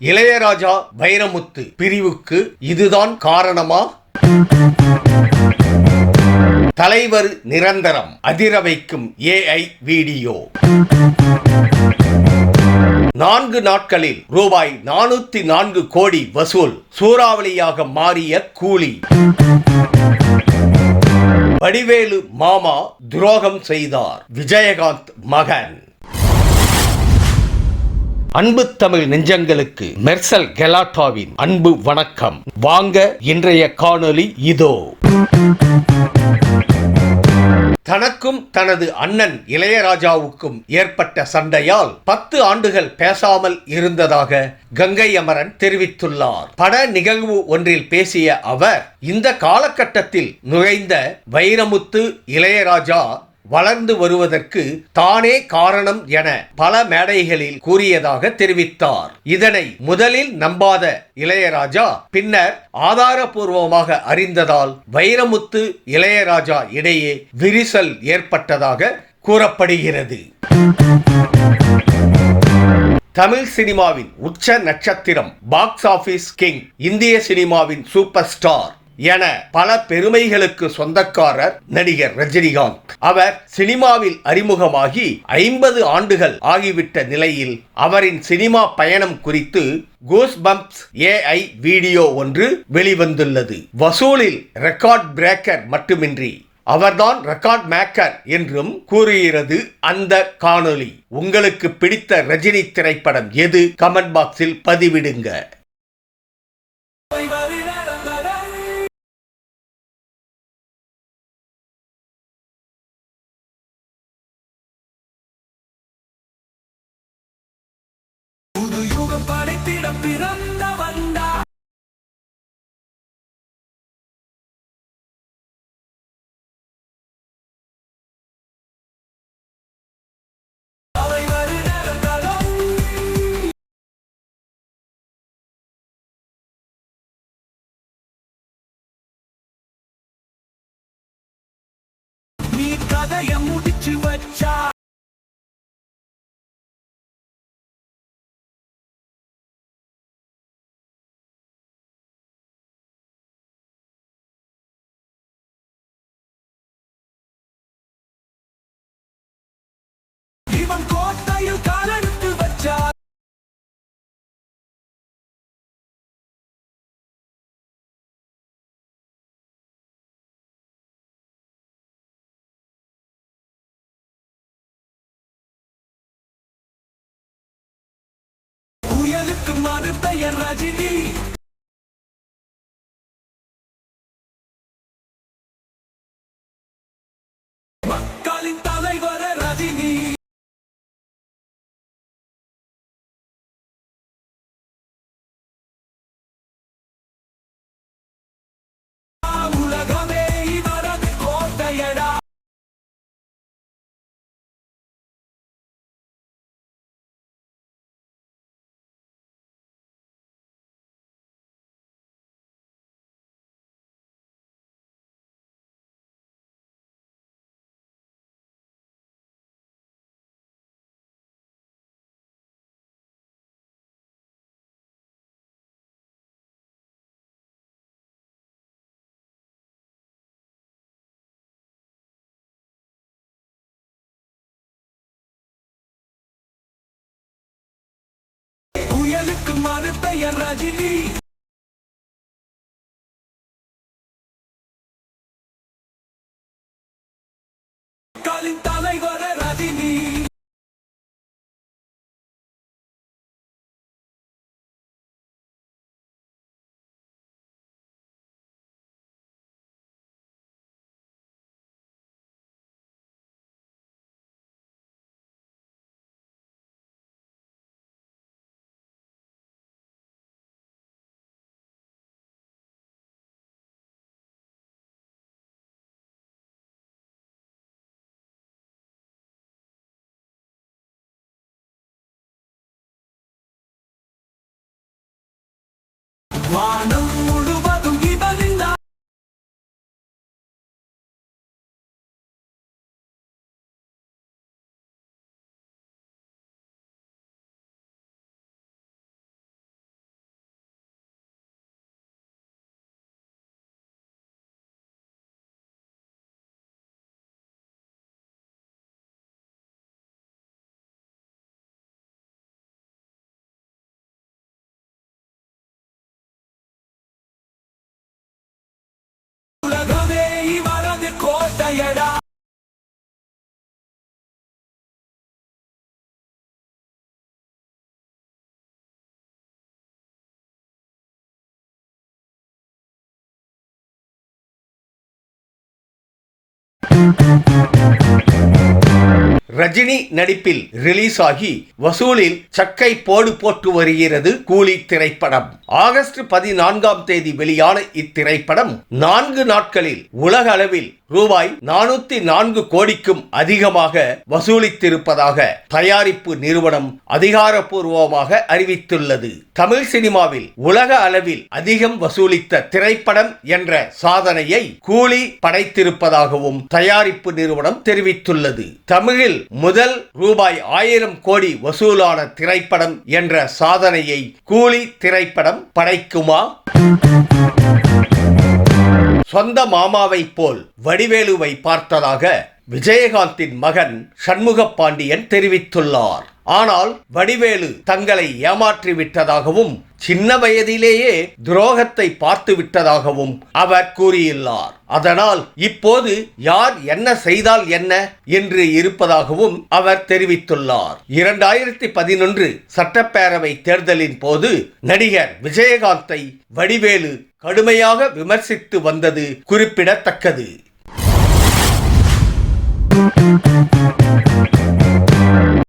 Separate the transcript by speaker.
Speaker 1: இளையராஜா வைரமுத்து பிரிவுக்கு இதுதான் காரணமா? தலைவர் நிரந்தரம் அதிர வைக்கும் AI வீடியோ. 4 நாட்களில் ரூபாய் 404 கோடி வசூல். சூறாவளியாக மாறிய கூலி. வடிவேலு மாமா துரோகம் செய்தார். விஜயகாந்த் மகன். அன்பு தமிழ் நெஞ்சங்களுக்கு மெர்சல் கெலாட்டாவின் அன்பு வணக்கம். வாங்க இன்றைய காணொளி இதோ. தனக்கும் தனது அண்ணன் இளையராஜாவுக்கும் ஏற்பட்ட சண்டையால் 10 ஆண்டுகள் பேசாமல் இருந்ததாக கங்கை அமரன் தெரிவித்துள்ளார். பட நிகழ்வு ஒன்றில் பேசிய அவர், இந்த காலகட்டத்தில் நுழைந்த வைரமுத்து இளையராஜா வளர்ந்து வருவதற்கு தானே காரணம் என பல மேடைகளில் கூறியதாக தெரிவித்தார். இதனை முதலில் நம்பாத இளையராஜா பின்னர் ஆதாரபூர்வமாக அறிந்ததால் வைரமுத்து இளையராஜா இடையே விரிசல் ஏற்பட்டதாக கூறப்படுகிறது. தமிழ் சினிமாவின் உச்ச நட்சத்திரம், பாக்ஸ் ஆபீஸ் கிங், இந்திய சினிமாவின் சூப்பர் ஸ்டார் என பல பெருமைகளுக்கு சொந்தக்காரர் நடிகர் ரஜினிகாந்த். அவர் சினிமாவில் அறிமுகமாகி 50 ஆண்டுகள் ஆகிவிட்ட நிலையில் அவரின் சினிமா பயணம் குறித்து கூஸ்பம்ப்ஸ் AI வீடியோ ஒன்று வெளிவந்துள்ளது. வசூலில் ரெக்கார்ட் பிரேக்கர் மட்டுமின்றி அவர்தான் ரெக்கார்ட் மேக்கர் என்றும் கூறுகிறது அந்த காணொளி. உங்களுக்கு பிடித்த ரஜினி திரைப்படம் எது? கமெண்ட் பாக்ஸில் பதிவிடுங்க. கதைய முடிச்சு வச்சா இவன் கோட்டையில் காலெடுத்து வச்சா புயலுக்கு மறுபெயர் ரஜினி. மக்களின் தலைவர் ரஜினி. உலகமே இவரது கோட்டையடா. புயலுக்கு மறுபெயர் ரஜினி. மக்களின் தலைவர் ரஜினி. வானம் முழுவதும் இவனின் ரஜினி நடிப்பில் ரிலீஸ் ஆகி வசூலில் சக்கை போடு போட்டு வருகிறது கூலி திரைப்படம். ஆகஸ்ட் 14ஆம் தேதி வெளியான இத்திரைப்படம் 4 நாட்களில் உலக அளவில் ரூபாய் 404 கோடிக்கும் அதிகமாக வசூலித்திருப்பதாக தயாரிப்பு நிறுவனம் அதிகாரப்பூர்வமாக அறிவித்துள்ளது. தமிழ் சினிமாவில் உலக அளவில் அதிகம் வசூலித்த திரைப்படம் என்ற சாதனையை கூலி படைத்திருப்பதாகவும் தயாரிப்பு நிறுவனம் தெரிவித்துள்ளது. தமிழில் முதல் ரூபாய் 1000 கோடி வசூலான திரைப்படம் என்ற சாதனையை கூலி திரைப்படம் படைக்குமா? சொந்த மாமாவை போல் வடிவேலுவை பார்த்ததாக விஜயகாந்தின் மகன் சண்முக பாண்டியன் தெரிவித்துள்ளார். ஆனால் வடிவேலு தங்களை ஏமாற்றி விட்டதாகவும் சின்ன வயதிலேயே துரோகத்தை பார்த்து விட்டதாகவும் அவர் கூறியுள்ளார். அதனால் இப்போது யார் என்ன செய்தால் என்ன என்று இருப்பதாகவும் அவர் தெரிவித்துள்ளார். 2011 சட்டப்பேரவை தேர்தலின் போது நடிகர் விஜயகாந்தை வடிவேலு கடுமையாக விமர்சித்து வந்தது குறிப்பிடத்தக்கது.